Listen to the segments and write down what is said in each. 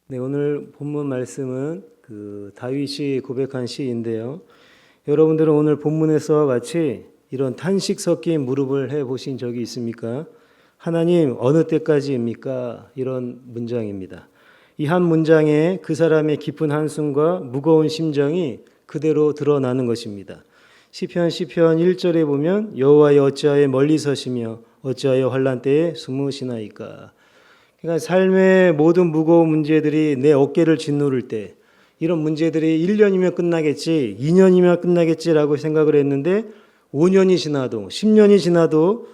네, 오늘 본문 말씀은 다윗이 고백한 시인데요. 여러분들은 오늘 본문에서와 같이 이런 탄식 섞인 무릎을 해 보신 적이 있습니까? 하나님 어느 때까지입니까? 이런 문장입니다. 이 한 문장에 그 사람의 깊은 한숨과 무거운 심정이 그대로 드러나는 것입니다. 시편 1절에 보면 여호와여 어찌하여 멀리 서시며 어찌하여 환난 때에 숨으시나이까. 그러니까 삶의 모든 무거운 문제들이 내 어깨를 짓누를 때 이런 문제들이 1년이면 끝나겠지, 2년이면 끝나겠지라고 생각을 했는데 5년이 지나도 10년이 지나도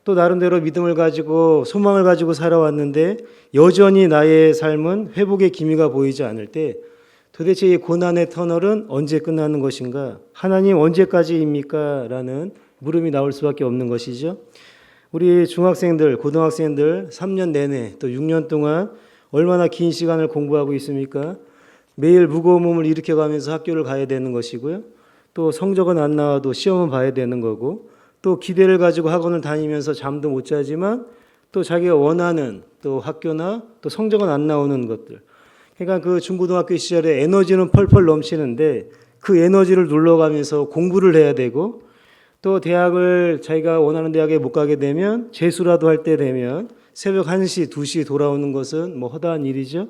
또 나름대로 믿음을 가지고 소망을 가지고 살아왔는데 여전히 나의 삶은 회복의 기미가 보이지 않을 때 도대체 이 고난의 터널은 언제 끝나는 것인가? 하나님 언제까지입니까? 라는 물음이 나올 수밖에 없는 것이죠. 우리 중학생들, 고등학생들 3년 내내 또 6년 동안 얼마나 긴 시간을 공부하고 있습니까? 매일 무거운 몸을 일으켜가면서 학교를 가야 되는 것이고요. 또 성적은 안 나와도 시험은 봐야 되는 거고 또 기대를 가지고 학원을 다니면서 잠도 못 자지만 또 자기가 원하는 또 학교나 또 성적은 안 나오는 것들. 그러니까 그 중고등학교 시절에 에너지는 펄펄 넘치는데 그 에너지를 눌러가면서 공부를 해야 되고 또 대학을 자기가 원하는 대학에 못 가게 되면 재수라도 할 때 되면 새벽 1시, 2시 돌아오는 것은 뭐 허다한 일이죠.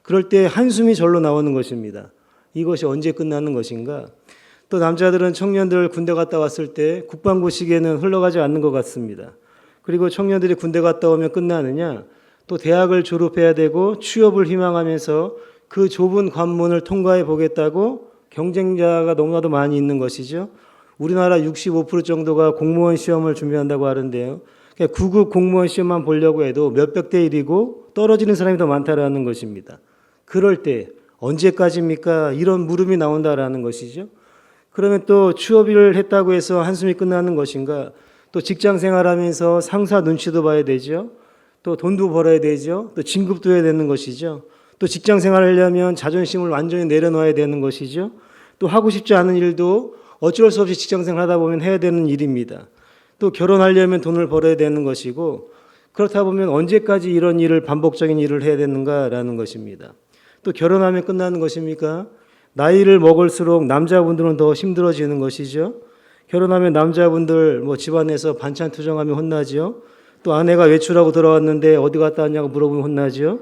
그럴 때 한숨이 절로 나오는 것입니다. 이것이 언제 끝나는 것인가? 또 남자들은 청년들 군대 갔다 왔을 때 국방부 시계는 흘러가지 않는 것 같습니다. 그리고 청년들이 군대 갔다 오면 끝나느냐? 또 대학을 졸업해야 되고 취업을 희망하면서 그 좁은 관문을 통과해 보겠다고 경쟁자가 너무나도 많이 있는 것이죠. 우리나라 65% 정도가 공무원 시험을 준비한다고 하는데요. 그러니까 9급 공무원 시험만 보려고 해도 몇백 대 1이고 떨어지는 사람이 더 많다라는 것입니다. 그럴 때 언제까지입니까? 이런 물음이 나온다라는 것이죠. 그러면 또 취업을 했다고 해서 한숨이 끝나는 것인가? 또 직장 생활하면서 상사 눈치도 봐야 되죠. 또 돈도 벌어야 되죠. 또 진급도 해야 되는 것이죠. 또 직장 생활하려면 자존심을 완전히 내려놓아야 되는 것이죠. 또 하고 싶지 않은 일도 어쩔 수 없이 직장생활 하다 보면 해야 되는 일입니다. 또 결혼하려면 돈을 벌어야 되는 것이고 그렇다 보면 언제까지 이런 일을 반복적인 일을 해야 되는가라는 것입니다. 또 결혼하면 끝나는 것입니까? 나이를 먹을수록 남자분들은 더 힘들어지는 것이죠. 결혼하면 남자분들 뭐 집안에서 반찬 투정하면 혼나죠. 또 아내가 외출하고 돌아왔는데 어디 갔다 왔냐고 물어보면 혼나죠.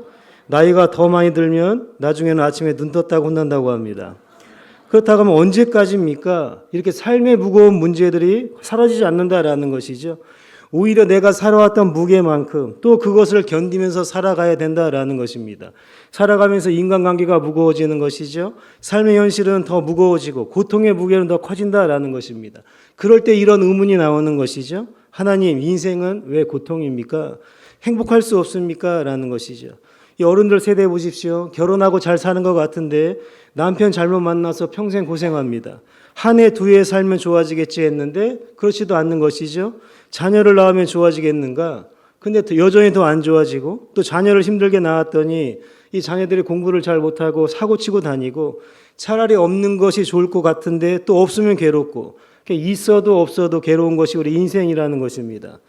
나이가 더 많이 들면 나중에는 아침에 눈 떴다고 혼난다고 합니다. 그렇다고 하면 언제까지입니까? 이렇게 삶의 무거운 문제들이 사라지지 않는다라는 것이죠. 오히려 내가 살아왔던 무게만큼 또 그것을 견디면서 살아가야 된다라는 것입니다. 살아가면서 인간관계가 무거워지는 것이죠. 삶의 현실은 더 무거워지고 고통의 무게는 더 커진다라는 것입니다. 그럴 때 이런 의문이 나오는 것이죠. 하나님, 인생은 왜 고통입니까? 행복할 수 없습니까? 라는 것이죠. 이 어른들 세대 보십시오. 결혼하고 잘 사는 것 같은데 남편 잘못 만나서 평생 고생합니다. 한 해, 두 해 살면 좋아지겠지 했는데 그렇지도 않는 것이죠. 자녀를 낳으면 좋아지겠는가? 근데 여전히 더 안 좋아지고 또 자녀를 힘들게 낳았더니 이 자녀들이 공부를 잘 못하고 사고치고 다니고 차라리 없는 것이 좋을 것 같은데 또 없으면 괴롭고 있어도 없어도 괴로운 것이 우리 인생이라는 것입니다.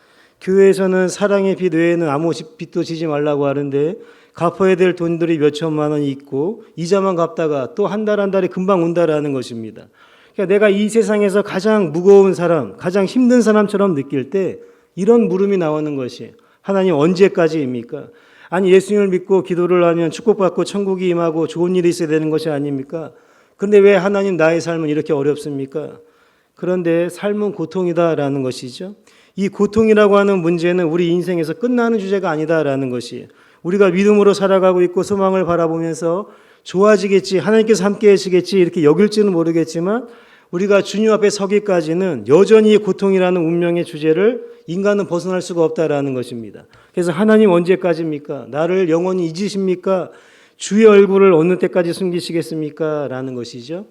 교회에서는 사랑의 빛 외에는 아무 빛도 지지 말라고 하는데 갚아야 될 돈들이 몇 천만 원이 있고 이자만 갚다가 또 한 달 한 달이 금방 온다라는 것입니다. 그러니까 내가 이 세상에서 가장 무거운 사람, 가장 힘든 사람처럼 느낄 때 이런 물음이 나오는 것이 하나님 언제까지입니까? 아니 예수님을 믿고 기도를 하면 축복받고 천국이 임하고 좋은 일이 있어야 되는 것이 아닙니까? 그런데 왜 하나님 나의 삶은 이렇게 어렵습니까? 그런데 삶은 고통이다라는 것이죠. 이 고통이라고 하는 문제는 우리 인생에서 끝나는 주제가 아니다라는 것이 우리가 믿음으로 살아가고 있고 소망을 바라보면서 좋아지겠지, 하나님께서 함께 하시겠지 이렇게 여길지는 모르겠지만 우리가 주님 앞에 서기까지는 여전히 고통이라는 운명의 주제를 인간은 벗어날 수가 없다라는 것입니다. 그래서 하나님 언제까지입니까? 나를 영원히 잊으십니까? 주의 얼굴을 어느 때까지 숨기시겠습니까? 라는 것이죠.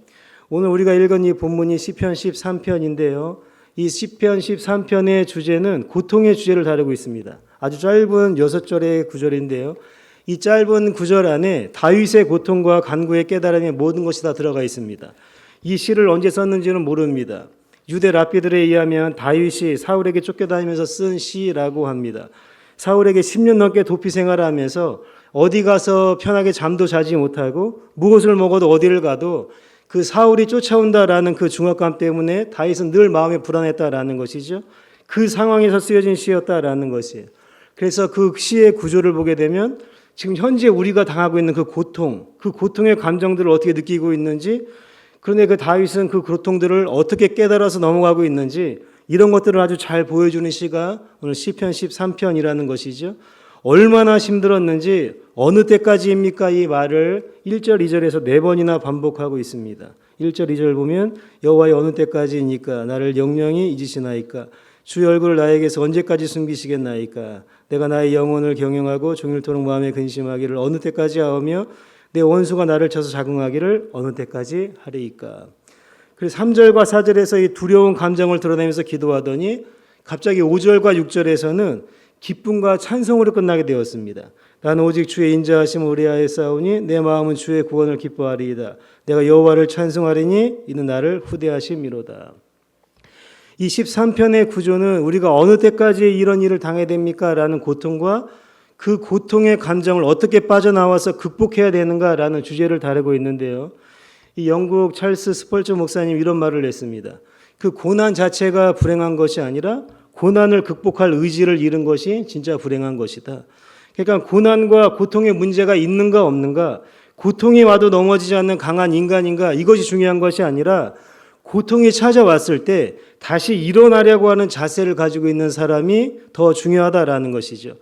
오늘 우리가 읽은 이 본문이 시편 13편인데요. 이 시편 13편의 주제는 고통의 주제를 다루고 있습니다. 아주 짧은 6절의 구절인데요. 이 짧은 구절 안에 다윗의 고통과 간구의 깨달음의 모든 것이 다 들어가 있습니다. 이 시를 언제 썼는지는 모릅니다. 유대 랍비들에 의하면 다윗이 사울에게 쫓겨다니면서 쓴 시라고 합니다. 사울에게 10년 넘게 도피 생활을 하면서 어디 가서 편하게 잠도 자지 못하고 무엇을 먹어도 어디를 가도 그 사울이 쫓아온다라는 그 중압감 때문에 다윗은 늘 마음이 불안했다라는 것이죠. 그 상황에서 쓰여진 시였다라는 것이에요. 그래서 그 시의 구조를 보게 되면 지금 현재 우리가 당하고 있는 그 고통의 감정들을 어떻게 느끼고 있는지, 그런데 그 다윗은 그 고통들을 어떻게 깨달아서 넘어가고 있는지 이런 것들을 아주 잘 보여주는 시가 오늘 시편 13편이라는 것이죠. 얼마나 힘들었는지 어느 때까지입니까? 이 말을 1절, 2절에서 4번이나 반복하고 있습니다. 1절, 2절 보면 여호와의 어느 때까지입니까? 나를 영영히 잊으시나이까? 주의 얼굴을 나에게서 언제까지 숨기시겠나이까? 내가 나의 영혼을 경영하고 종일토록 마음에 근심하기를 어느 때까지 하오며 내 원수가 나를 쳐서 자긍하기를 어느 때까지 하리이까? 그래서 3절과 4절에서 이 두려운 감정을 드러내면서 기도하더니 갑자기 5절과 6절에서는 기쁨과 찬송으로 끝나게 되었습니다. 나는 오직 주의 인자하심을 의뢰하였사오니 내 마음은 주의 구원을 기뻐하리이다. 내가 여호와를 찬송하리니 이는 나를 후대하심이로다. 이 13편의 구조는 우리가 어느 때까지 이런 일을 당해야 됩니까? 라는 고통과 그 고통의 감정을 어떻게 빠져나와서 극복해야 되는가라는 주제를 다루고 있는데요. 이 영국 찰스 스펄전 목사님 이런 말을 했습니다. 그 고난 자체가 불행한 것이 아니라 고난을 극복할 의지를 잃은 것이 진짜 불행한 것이다. 그러니까 고난과 고통의 문제가 있는가 없는가, 고통이 와도 넘어지지 않는 강한 인간인가, 이것이 중요한 것이 아니라 고통이 찾아왔을 때 다시 일어나려고 하는 자세를 가지고 있는 사람이 더 중요하다라는 것이죠.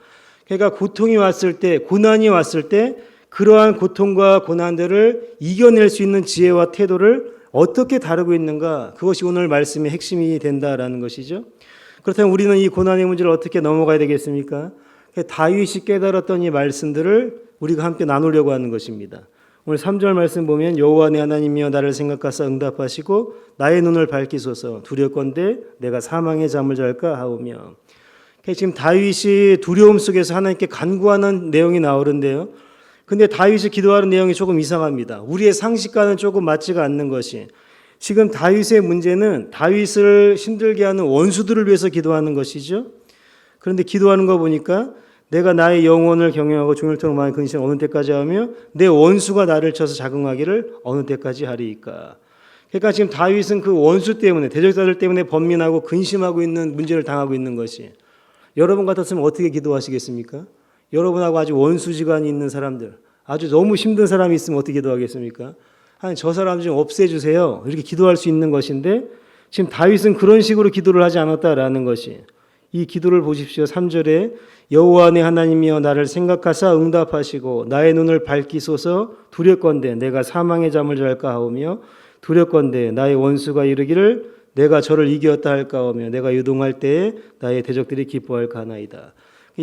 그러니까 고통이 왔을 때, 고난이 왔을 때 그러한 고통과 고난들을 이겨낼 수 있는 지혜와 태도를 어떻게 다루고 있는가, 그것이 오늘 말씀의 핵심이 된다라는 것이죠. 그렇다면 우리는 이 고난의 문제를 어떻게 넘어가야 되겠습니까? 다윗이 깨달았던 이 말씀들을 우리가 함께 나누려고 하는 것입니다. 오늘 3절 말씀 보면 여호와 내 하나님이여 나를 생각하사 응답하시고 나의 눈을 밝히소서 두렵건대 내가 사망의 잠을 잘까 하오며. 지금 다윗이 두려움 속에서 하나님께 간구하는 내용이 나오는데요. 근데 다윗이 기도하는 내용이 조금 이상합니다. 우리의 상식과는 조금 맞지가 않는 것이, 지금 다윗의 문제는 다윗을 힘들게 하는 원수들을 위해서 기도하는 것이죠. 그런데 기도하는 거 보니까 내가 나의 영혼을 경영하고 종일토록 마음에 근심 어느 때까지 하며 내 원수가 나를 쳐서 자긍하기를 어느 때까지 하리이까? 그러니까 지금 다윗은 그 원수 때문에, 대적자들 때문에 번민하고 근심하고 있는 문제를 당하고 있는 것이, 여러분 같았으면 어떻게 기도하시겠습니까? 여러분하고 아주 원수지간이 있는 사람들, 아주 너무 힘든 사람이 있으면 어떻게 기도하겠습니까? 저 사람 좀 없애주세요, 이렇게 기도할 수 있는 것인데 지금 다윗은 그런 식으로 기도를 하지 않았다라는 것이, 이 기도를 보십시오. 3절에 여호와 내 하나님이여 나를 생각하사 응답하시고 나의 눈을 밝히소서 두렵건대 내가 사망의 잠을 잘까 하오며 두렵건대 나의 원수가 이르기를 내가 저를 이겼다 할까 하오며 내가 유동할 때에 나의 대적들이 기뻐할까 하나이다.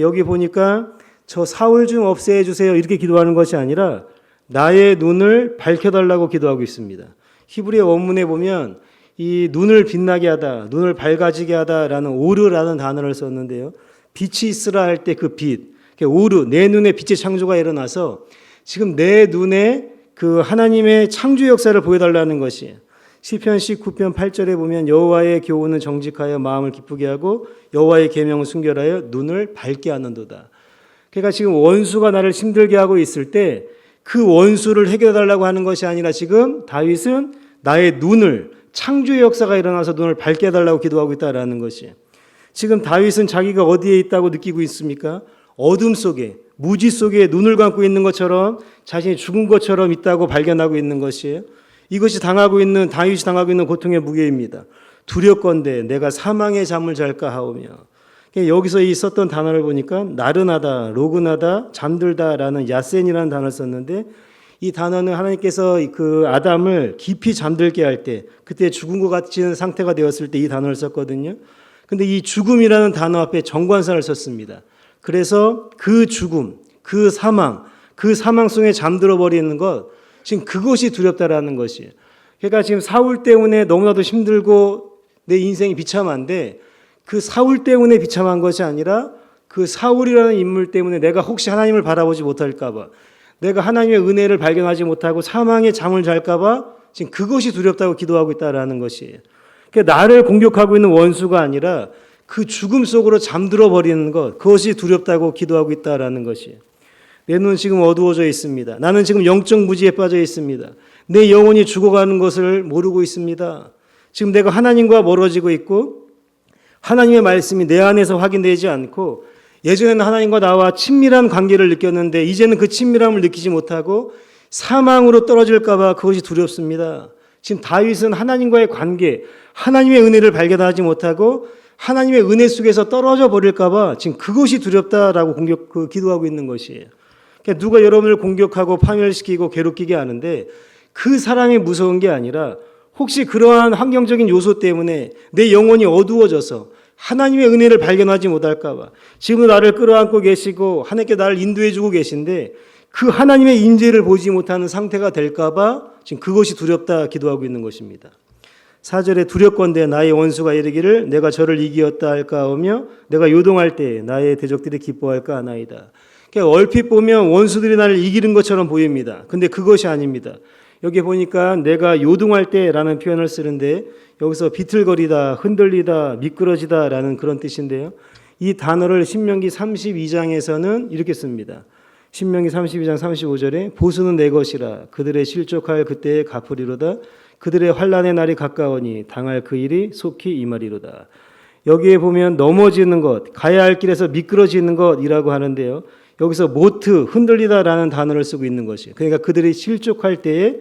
여기 보니까 저 사울 좀 없애 주세요 이렇게 기도하는 것이 아니라 나의 눈을 밝혀달라고 기도하고 있습니다. 히브리 원문에 보면 이 눈을 빛나게 하다, 눈을 밝아지게 하다라는 오르라는 단어를 썼는데요. 빛이 있으라 할 때 그 빛, 오르, 내 눈에 빛의 창조가 일어나서 지금 내 눈에 그 하나님의 창조 역사를 보여달라는 것이에요. 시편 19편 8절에 보면 여호와의 교훈은 정직하여 마음을 기쁘게 하고 여호와의 계명을 순결하여 눈을 밝게 하는도다. 그러니까 지금 원수가 나를 힘들게 하고 있을 때 그 원수를 해결해달라고 하는 것이 아니라 지금 다윗은 나의 눈을, 창조의 역사가 일어나서 눈을 밝게 해달라고 기도하고 있다는 것이, 지금 다윗은 자기가 어디에 있다고 느끼고 있습니까? 어둠 속에, 무지 속에 눈을 감고 있는 것처럼 자신이 죽은 것처럼 있다고 발견하고 있는 것이에요. 이것이 다윗이 당하고 있는 고통의 무게입니다. 두렵건대 내가 사망의 잠을 잘까 하오며. 여기서 이 썼던 단어를 보니까 나른하다, 로근하다, 잠들다라는 야센이라는 단어를 썼는데, 이 단어는 하나님께서 그 아담을 깊이 잠들게 할 때, 그때 죽은 것 같은 상태가 되었을 때 이 단어를 썼거든요. 근데 이 죽음이라는 단어 앞에 정관사를 썼습니다. 그래서 그 죽음, 그 사망 속에 잠들어 버리는 것, 지금 그것이 두렵다라는 것이에요. 그러니까 지금 사울 때문에 너무나도 힘들고 내 인생이 비참한데, 그 사울 때문에 비참한 것이 아니라 그 사울이라는 인물 때문에 내가 혹시 하나님을 바라보지 못할까 봐, 내가 하나님의 은혜를 발견하지 못하고 사망의 잠을 잘까 봐 지금 그것이 두렵다고 기도하고 있다라는 것이에요. 그러니까 나를 공격하고 있는 원수가 아니라 그 죽음 속으로 잠들어 버리는 것, 그것이 두렵다고 기도하고 있다라는 것이에요. 내 눈은 지금 어두워져 있습니다. 나는 지금 영적 무지에 빠져 있습니다. 내 영혼이 죽어가는 것을 모르고 있습니다. 지금 내가 하나님과 멀어지고 있고 하나님의 말씀이 내 안에서 확인되지 않고 예전에는 하나님과 나와 친밀한 관계를 느꼈는데 이제는 그 친밀함을 느끼지 못하고 사망으로 떨어질까 봐 그것이 두렵습니다. 지금 다윗은 하나님과의 관계, 하나님의 은혜를 발견하지 못하고 하나님의 은혜 속에서 떨어져 버릴까 봐 지금 그것이 두렵다라고 기도하고 있는 것이에요. 그러니까 누가 여러분을 공격하고 파멸시키고 괴롭히게 하는데 그 사람이 무서운 게 아니라 혹시 그러한 환경적인 요소 때문에 내 영혼이 어두워져서 하나님의 은혜를 발견하지 못할까 봐 지금 나를 끌어안고 계시고 하나님께 나를 인도해 주고 계신데 그 하나님의 임재를 보지 못하는 상태가 될까 봐 지금 그것이 두렵다 기도하고 있는 것입니다. 4절에 두렵건대 나의 원수가 이르기를 내가 저를 이기었다 할까 하며 내가 요동할 때 나의 대적들이 기뻐할까 하나이다. 그러니까 얼핏 보면 원수들이 나를 이기는 것처럼 보입니다. 근데 그것이 아닙니다. 여기 보니까 내가 요동할 때라는 표현을 쓰는데 여기서 비틀거리다, 흔들리다, 미끄러지다 라는 그런 뜻인데요. 이 단어를 신명기 32장에서는 이렇게 씁니다. 신명기 32장 35절에 보수는 내 것이라 그들의 실족할 그때에 갚으리로다 그들의 환난의 날이 가까우니 당할 그 일이 속히 임하리로다. 여기에 보면 넘어지는 것, 가야 할 길에서 미끄러지는 것이라고 하는데요. 여기서 모트, 흔들리다라는 단어를 쓰고 있는 것이에요. 그러니까 그들이 실족할 때에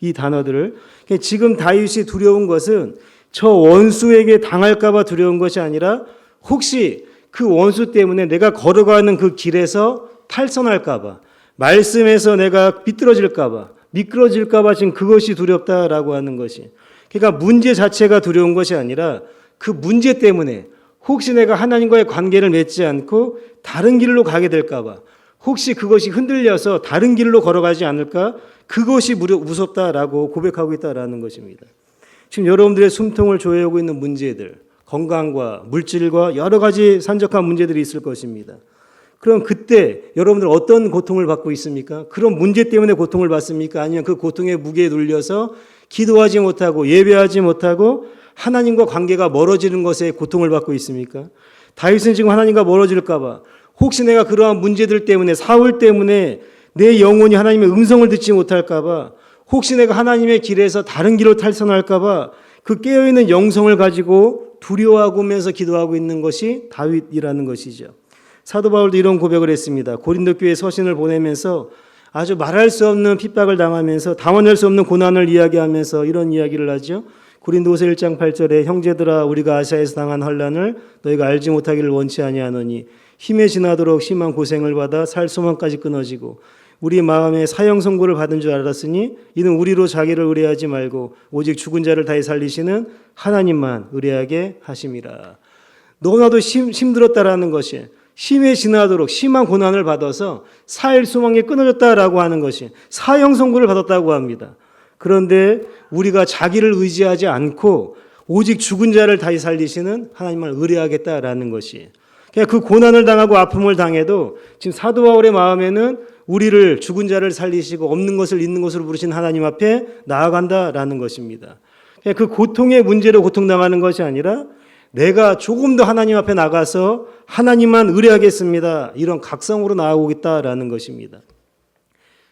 이 단어들을 지금 다윗이 두려운 것은 저 원수에게 당할까 봐 두려운 것이 아니라 혹시 그 원수 때문에 내가 걸어가는 그 길에서 탈선할까 봐 말씀에서 내가 비뚤어질까 봐 미끄러질까 봐 지금 그것이 두렵다라고 하는 것이 그러니까 문제 자체가 두려운 것이 아니라 그 문제 때문에 혹시 내가 하나님과의 관계를 맺지 않고 다른 길로 가게 될까 봐 혹시 그것이 흔들려서 다른 길로 걸어가지 않을까 그것이 무섭다라고 고백하고 있다라는 것입니다. 지금 여러분들의 숨통을 조여오고 있는 문제들 건강과 물질과 여러 가지 산적한 문제들이 있을 것입니다. 그럼 그때 여러분들 어떤 고통을 받고 있습니까? 그런 문제 때문에 고통을 받습니까? 아니면 그 고통의 무게에 눌려서 기도하지 못하고 예배하지 못하고 하나님과 관계가 멀어지는 것에 고통을 받고 있습니까? 다윗은 지금 하나님과 멀어질까 봐 혹시 내가 그러한 문제들 때문에 사울 때문에 내 영혼이 하나님의 음성을 듣지 못할까 봐 혹시 내가 하나님의 길에서 다른 길로 탈선할까 봐 그 깨어있는 영성을 가지고 두려워하면서 기도하고 있는 것이 다윗이라는 것이죠. 사도 바울도 이런 고백을 했습니다. 고린도 교회 서신을 보내면서 아주 말할 수 없는 핍박을 당하면서 담아낼 수 없는 고난을 이야기하면서 이런 이야기를 하죠. 고린도후서 1장 8절에 형제들아 우리가 아시아에서 당한 환난을 너희가 알지 못하기를 원치 아니하노니 힘에 지나도록 심한 고생을 받아 살 소망까지 끊어지고 우리 마음에 사형 선고를 받은 줄 알았으니 이는 우리로 자기를 의뢰하지 말고 오직 죽은 자를 다시 살리시는 하나님만 의뢰하게 하심이라. 너무나도 힘들었다라는 것이 힘에 지나도록 심한 고난을 받아서 살 소망이 끊어졌다라고 하는 것이 사형 선고를 받았다고 합니다. 그런데 우리가 자기를 의지하지 않고 오직 죽은 자를 다시 살리시는 하나님만 의뢰하겠다라는 것이 그냥 그 고난을 당하고 아픔을 당해도 지금 사도 바울의 마음에는 우리를 죽은 자를 살리시고 없는 것을 있는 것으로 부르신 하나님 앞에 나아간다라는 것입니다. 그냥 그 고통의 문제로 고통당하는 것이 아니라 내가 조금 더 하나님 앞에 나가서 하나님만 의뢰하겠습니다. 이런 각성으로 나아오겠다라는 것입니다.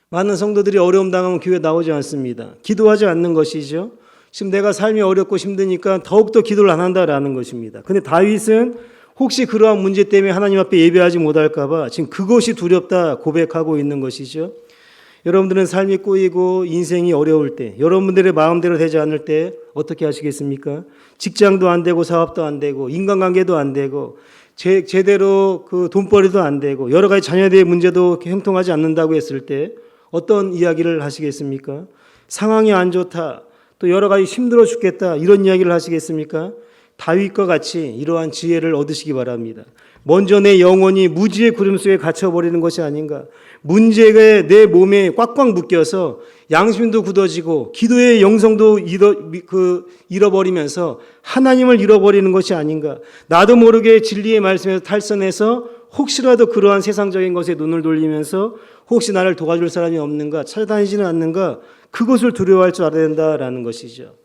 많은 성도들이 어려움 당하면 교회에 나오지 않습니다. 기도하지 않는 것이죠. 지금 내가 삶이 어렵고 힘드니까 더욱더 기도를 안 한다라는 것입니다. 근데 다윗은 혹시 그러한 문제 때문에 하나님 앞에 예배하지 못할까 봐 지금 그것이 두렵다 고백하고 있는 것이죠. 여러분들은 삶이 꼬이고 인생이 어려울 때 여러분들의 마음대로 되지 않을 때 어떻게 하시겠습니까? 직장도 안 되고 사업도 안 되고 인간관계도 안 되고 제대로 그 돈벌이도 안 되고 여러 가지 자녀들의 문제도 형통하지 않는다고 했을 때 어떤 이야기를 하시겠습니까? 상황이 안 좋다, 또 여러 가지 힘들어 죽겠다 이런 이야기를 하시겠습니까? 다윗과 같이 이러한 지혜를 얻으시기 바랍니다. 먼저 내 영혼이 무지의 구름 속에 갇혀버리는 것이 아닌가. 문제가 내 몸에 꽉꽉 묶여서 양심도 굳어지고 기도의 영성도 잃어버리면서 하나님을 잃어버리는 것이 아닌가. 나도 모르게 진리의 말씀에서 탈선해서 혹시라도 그러한 세상적인 것에 눈을 돌리면서 혹시 나를 도와줄 사람이 없는가, 찾아다니지는 않는가, 그것을 두려워할 줄 알아야 된다라는 것이죠.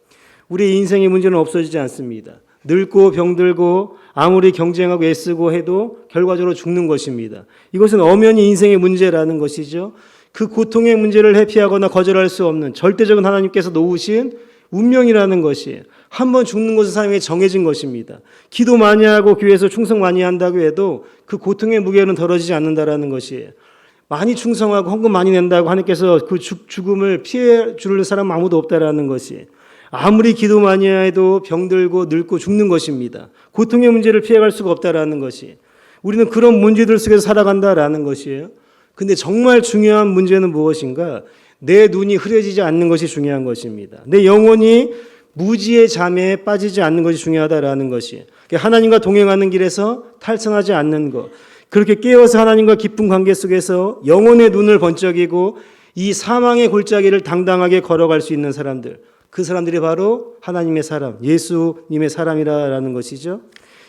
우리의 인생의 문제는 없어지지 않습니다. 늙고 병들고 아무리 경쟁하고 애쓰고 해도 결과적으로 죽는 것입니다. 이것은 엄연히 인생의 문제라는 것이죠. 그 고통의 문제를 회피하거나 거절할 수 없는 절대적인 하나님께서 놓으신 운명이라는 것이에요. 한번 죽는 것은 사람에게 정해진 것입니다. 기도 많이 하고 교회에서 충성 많이 한다고 해도 그 고통의 무게는 덜어지지 않는다라는 것이에요. 많이 충성하고 헌금 많이 낸다고 하나님께서 그 죽음을 피해 줄 사람 아무도 없다라는 것이에요. 아무리 기도 많이 해도 병들고 늙고 죽는 것입니다. 고통의 문제를 피해갈 수가 없다라는 것이. 우리는 그런 문제들 속에서 살아간다라는 것이에요. 근데 정말 중요한 문제는 무엇인가? 내 눈이 흐려지지 않는 것이 중요한 것입니다. 내 영혼이 무지의 잠에 빠지지 않는 것이 중요하다라는 것이. 하나님과 동행하는 길에서 탈선하지 않는 것. 그렇게 깨어서 하나님과 깊은 관계 속에서 영혼의 눈을 번쩍이고 이 사망의 골짜기를 당당하게 걸어갈 수 있는 사람들. 그 사람들이 바로 하나님의 사람, 예수님의 사람이라는 것이죠.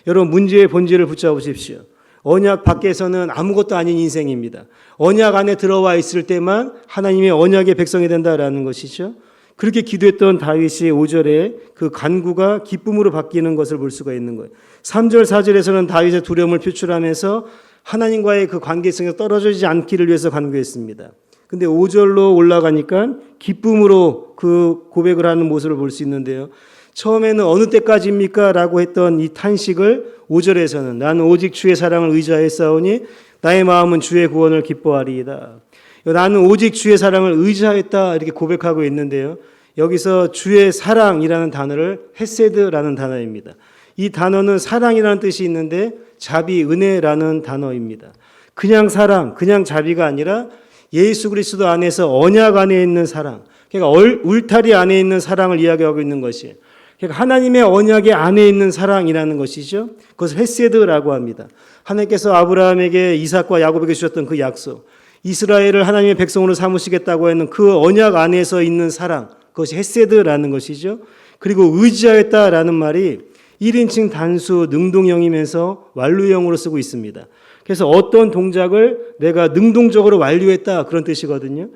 여러분, 문제의 본질을 붙잡으십시오. 언약 밖에서는 아무것도 아닌 인생입니다. 언약 안에 들어와 있을 때만 하나님의 언약의 백성이 된다라는 것이죠. 그렇게 기도했던 다윗이 5절에 그 간구가 기쁨으로 바뀌는 것을 볼 수가 있는 거예요. 3절, 4절에서는 다윗의 두려움을 표출하면서 하나님과의 그 관계성에서 떨어지지 않기를 위해서 간구했습니다. 근데 5절로 올라가니까 기쁨으로 그 고백을 하는 모습을 볼 수 있는데요. 처음에는 어느 때까지입니까? 라고 했던 이 탄식을 5절에서는 나는 오직 주의 사랑을 의지하여 싸우니 나의 마음은 주의 구원을 기뻐하리이다. 나는 오직 주의 사랑을 의지하였다 이렇게 고백하고 있는데요. 여기서 주의 사랑이라는 단어를 헤세드라는 단어입니다. 이 단어는 사랑이라는 뜻이 있는데 자비, 은혜라는 단어입니다. 그냥 사랑, 그냥 자비가 아니라 예수 그리스도 안에서 언약 안에 있는 사랑, 그러니까 울타리 안에 있는 사랑을 이야기하고 있는 것이에요. 그러니까 하나님의 언약의 안에 있는 사랑이라는 것이죠. 그것을 헤세드라고 합니다. 하나님께서 아브라함에게 이삭과 야곱에게 주셨던 그 약속, 이스라엘을 하나님의 백성으로 삼으시겠다고 하는 그 언약 안에서 있는 사랑, 그것이 헤세드라는 것이죠. 그리고 의지하였다라는 말이 1인칭 단수 능동형이면서 완료형으로 쓰고 있습니다. 그래서 어떤 동작을 내가 능동적으로 완료했다 그런 뜻이거든요.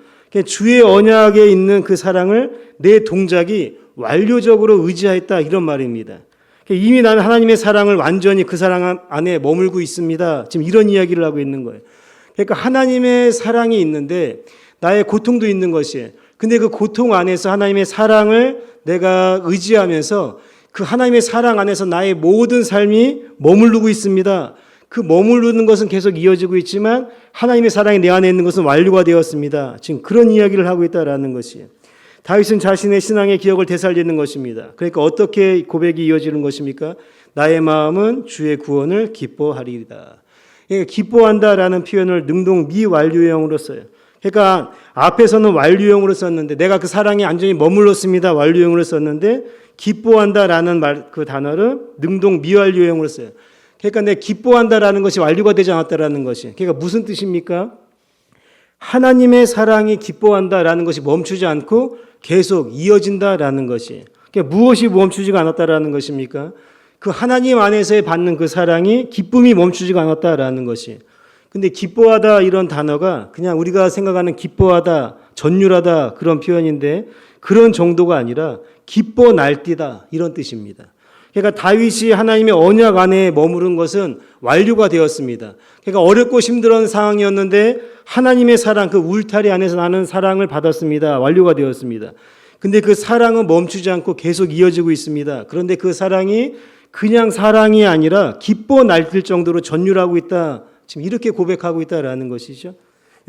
주의 언약에 있는 그 사랑을 내 동작이 완료적으로 의지하였다 이런 말입니다. 이미 나는 하나님의 사랑을 완전히 그 사랑 안에 머물고 있습니다. 지금 이런 이야기를 하고 있는 거예요. 그러니까 하나님의 사랑이 있는데 나의 고통도 있는 것이에요. 근데 그 고통 안에서 하나님의 사랑을 내가 의지하면서 그 하나님의 사랑 안에서 나의 모든 삶이 머무르고 있습니다. 그 머무르는 것은 계속 이어지고 있지만 하나님의 사랑이 내 안에 있는 것은 완료가 되었습니다. 지금 그런 이야기를 하고 있다라는 것이에요. 다윗은 자신의 신앙의 기억을 되살리는 것입니다. 그러니까 어떻게 고백이 이어지는 것입니까? 나의 마음은 주의 구원을 기뻐하리이다. 그러니까 기뻐한다라는 표현을 능동 미완료형으로 써요. 그러니까 앞에서는 완료형으로 썼는데 내가 그 사랑에 완전히 머물렀습니다. 완료형으로 썼는데 기뻐한다라는 그 단어를 능동 미완료형으로 써요. 그러니까 내 기뻐한다라는 것이 완료가 되지 않았다라는 것이. 그러니까 무슨 뜻입니까? 하나님의 사랑이 기뻐한다라는 것이 멈추지 않고 계속 이어진다라는 것이. 그러니까 무엇이 멈추지가 않았다라는 것입니까? 그 하나님 안에서의 받는 그 사랑이 기쁨이 멈추지가 않았다라는 것이. 근데 기뻐하다 이런 단어가 그냥 우리가 생각하는 기뻐하다, 전율하다 그런 표현인데 그런 정도가 아니라 기뻐 날뛰다 이런 뜻입니다. 그러니까 다윗이 하나님의 언약 안에 머무른 것은 완료가 되었습니다. 그러니까 어렵고 힘든 상황이었는데 하나님의 사랑, 그 울타리 안에서 나는 사랑을 받았습니다. 완료가 되었습니다. 근데 그 사랑은 멈추지 않고 계속 이어지고 있습니다. 그런데 그 사랑이 그냥 사랑이 아니라 기뻐 날뛸 정도로 전율하고 있다. 지금 이렇게 고백하고 있다라는 것이죠.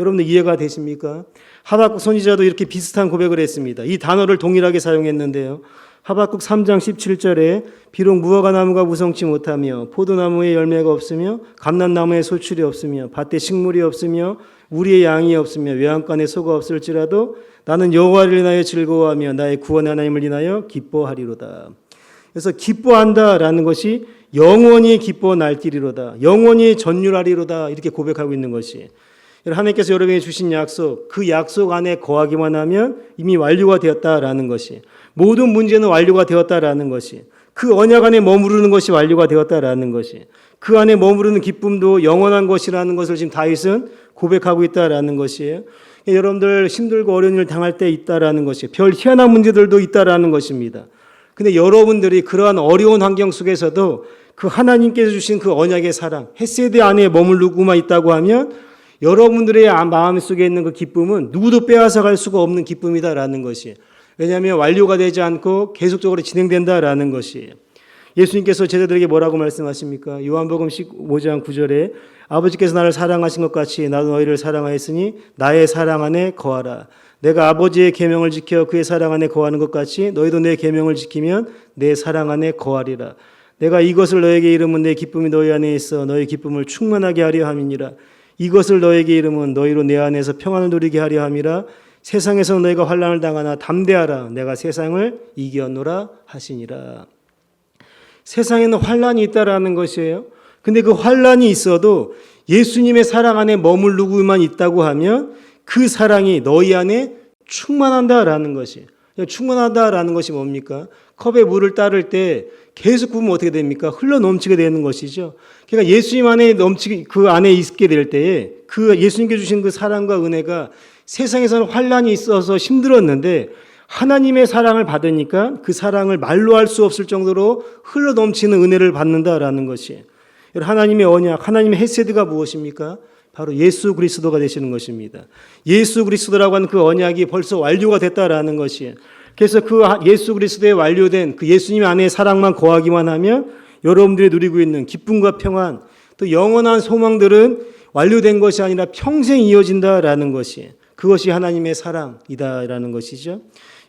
여러분들 이해가 되십니까? 하박국 선지자도 이렇게 비슷한 고백을 했습니다. 이 단어를 동일하게 사용했는데요. 하박국 3장 17절에 비록 무화과 나무가 무성치 못하며 포도나무에 열매가 없으며 감람나무에 소출이 없으며 밭에 식물이 없으며 우리의 양이 없으며 외양간에 소가 없을지라도 나는 여호와를 인하여 즐거워하며 나의 구원 하나님을 인하여 기뻐하리로다. 그래서 기뻐한다라는 것이 영원히 기뻐 날뛰리로다. 영원히 전율하리로다. 이렇게 고백하고 있는 것이. 하나님께서 여러분에게 주신 약속, 그 약속 안에 거하기만 하면 이미 완료가 되었다라는 것이. 모든 문제는 완료가 되었다라는 것이. 그 언약 안에 머무르는 것이 완료가 되었다라는 것이. 그 안에 머무르는 기쁨도 영원한 것이라는 것을 지금 다윗은 고백하고 있다라는 것이에요. 여러분들 힘들고 어려운 일을 당할 때 있다라는 것이. 별 희한한 문제들도 있다라는 것입니다. 근데 여러분들이 그러한 어려운 환경 속에서도 그 하나님께서 주신 그 언약의 사랑, 헤세드 안에 머무르고만 있다고 하면 여러분들의 마음속에 있는 그 기쁨은 누구도 빼앗아 갈 수가 없는 기쁨이다라는 것이에요. 왜냐하면 완료가 되지 않고 계속적으로 진행된다라는 것이에요. 예수님께서 제자들에게 뭐라고 말씀하십니까? 요한복음 15장 9절에 아버지께서 나를 사랑하신 것 같이 나도 너희를 사랑하였으니 나의 사랑 안에 거하라. 내가 아버지의 계명을 지켜 그의 사랑 안에 거하는 것 같이 너희도 내 계명을 지키면 내 사랑 안에 거하리라. 내가 이것을 너에게 이름은 내 기쁨이 너희 안에 있어 너희 기쁨을 충만하게 하려 함이니라. 이것을 너에게 이름은 너희로 내 안에서 평안을 누리게 하려 함이라. 세상에서 너희가 환난을 당하나 담대하라. 내가 세상을 이겼노라 하시니라. 세상에는 환난이 있다라는 것이에요. 근데 그 환난이 있어도 예수님의 사랑 안에 머무르고만 있다고 하면 그 사랑이 너희 안에 충만한다라는 것이에요. 충만하다라는 것이 뭡니까? 컵에 물을 따를 때 계속 부으면 어떻게 됩니까? 흘러 넘치게 되는 것이죠. 그러니까 예수님 안에 그 안에 있게 될 때에 그 예수님께 주신 그 사랑과 은혜가 세상에서는 환난이 있어서 힘들었는데 하나님의 사랑을 받으니까 그 사랑을 말로 할 수 없을 정도로 흘러 넘치는 은혜를 받는다라는 것이에요. 하나님의 언약, 하나님의 헤세드가 무엇입니까? 바로 예수 그리스도가 되시는 것입니다. 예수 그리스도라고 하는 그 언약이 벌써 완료가 됐다라는 것이에요. 그래서 그 예수 그리스도에 완료된 그 예수님 안에 사랑만 거하기만 하면 여러분들이 누리고 있는 기쁨과 평안, 또 영원한 소망들은 완료된 것이 아니라 평생 이어진다라는 것이에요. 그것이 하나님의 사랑이다라는 것이죠.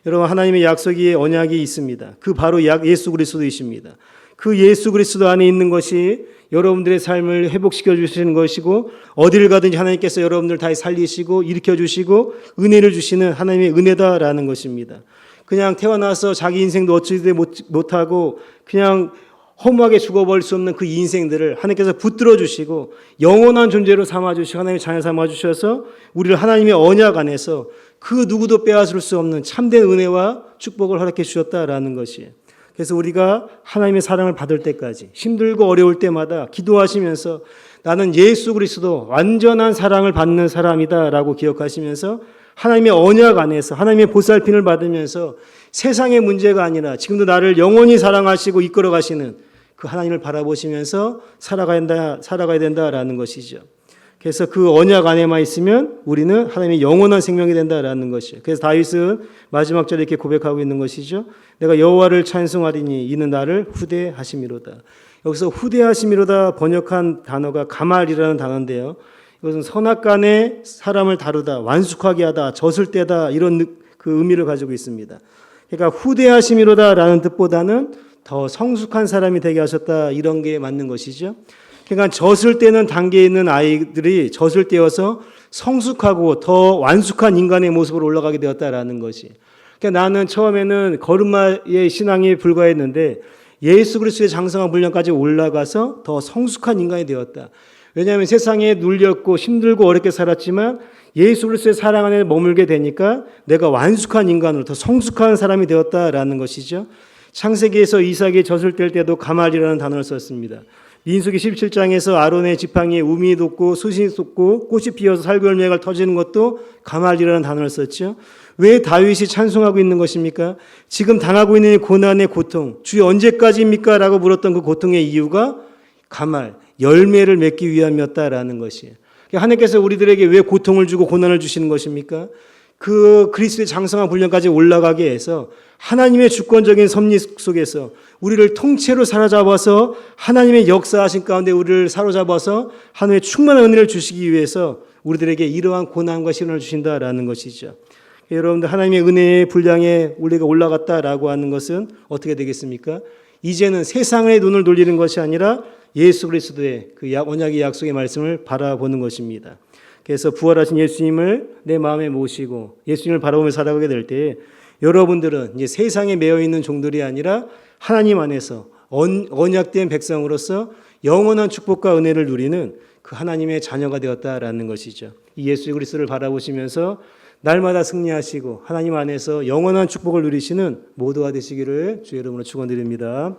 여러분, 하나님의 약속이 언약이 있습니다. 그 바로 예수 그리스도이십니다. 그 예수 그리스도 안에 있는 것이 여러분들의 삶을 회복시켜 주시는 것이고 어디를 가든지 하나님께서 여러분들 다 살리시고 일으켜 주시고 은혜를 주시는 하나님의 은혜다라는 것입니다. 그냥 태어나서 자기 인생도 어찌되지 못하고 그냥 허무하게 죽어버릴 수 없는 그 인생들을 하나님께서 붙들어 주시고 영원한 존재로 삼아주시고 하나님의 자녀 삼아주셔서 우리를 하나님의 언약 안에서 그 누구도 빼앗을 수 없는 참된 은혜와 축복을 허락해 주셨다라는 것이에요. 그래서 우리가 하나님의 사랑을 받을 때까지 힘들고 어려울 때마다 기도하시면서 나는 예수 그리스도 완전한 사랑을 받는 사람이다라고 기억하시면서 하나님의 언약 안에서 하나님의 보살핌을 받으면서 세상의 문제가 아니라 지금도 나를 영원히 사랑하시고 이끌어 가시는 그 하나님을 바라보시면서 살아가야 된다라는 것이죠. 그래서 그 언약 안에만 있으면 우리는 하나님의 영원한 생명이 된다라는 것이죠. 그래서 다윗은 마지막 절에 이렇게 고백하고 있는 것이죠. 내가 여호와를 찬송하리니 이는 나를 후대하심이로다. 여기서 후대하심이로다 번역한 단어가 가말이라는 단어인데요. 이것은 선악간에 사람을 다루다, 완숙하게 하다, 젖을 떼다 이런 그 의미를 가지고 있습니다. 그러니까 후대하심이로다라는 뜻보다는 더 성숙한 사람이 되게 하셨다 이런 게 맞는 것이죠. 그러니까 젖을 떼는 단계에 있는 아이들이 젖을 떼어서 성숙하고 더 완숙한 인간의 모습으로 올라가게 되었다라는 것이. 그러니까 나는 처음에는 걸음마의 신앙에 불과했는데 예수 그리스도의 장성한 분량까지 올라가서 더 성숙한 인간이 되었다. 왜냐하면 세상에 눌렸고 힘들고 어렵게 살았지만 예수 그리스도의 사랑 안에 머물게 되니까 내가 완숙한 인간으로 더 성숙한 사람이 되었다라는 것이죠. 창세기에서 이삭이 젖을 뗄 때도 가말이라는 단어를 썼습니다. 민수기 17장에서 아론의 지팡이에 우미 돋고 숯이 쏟고 꽃이 피어서 살구열매가 터지는 것도 가말이라는 단어를 썼죠. 왜 다윗이 찬송하고 있는 것입니까? 지금 당하고 있는 고난의 고통, 주여 언제까지입니까? 라고 물었던 그 고통의 이유가 가말, 열매를 맺기 위함이었다라는 것이에요. 하나님께서 우리들에게 왜 고통을 주고 고난을 주시는 것입니까? 그 그리스도의 장성한 분량까지 올라가게 해서 하나님의 주권적인 섭리 속에서 우리를 통째로 사로잡아서 하나님의 역사하신 가운데 우리를 사로잡아서 하나님의 충만한 은혜를 주시기 위해서 우리들에게 이러한 고난과 시련을 주신다라는 것이죠. 여러분들 하나님의 은혜의 분량에 우리가 올라갔다라고 하는 것은 어떻게 되겠습니까? 이제는 세상의 눈을 돌리는 것이 아니라 예수 그리스도의 그 언약의 약속의 말씀을 바라보는 것입니다. 그래서 부활하신 예수님을 내 마음에 모시고 예수님을 바라보며 살아가게 될 때 여러분들은 이제 세상에 매여 있는 종들이 아니라 하나님 안에서 언약된 백성으로서 영원한 축복과 은혜를 누리는 그 하나님의 자녀가 되었다라는 것이죠. 이 예수 그리스도를 바라보시면서 날마다 승리하시고 하나님 안에서 영원한 축복을 누리시는 모두가 되시기를 주의 이름으로 축원드립니다.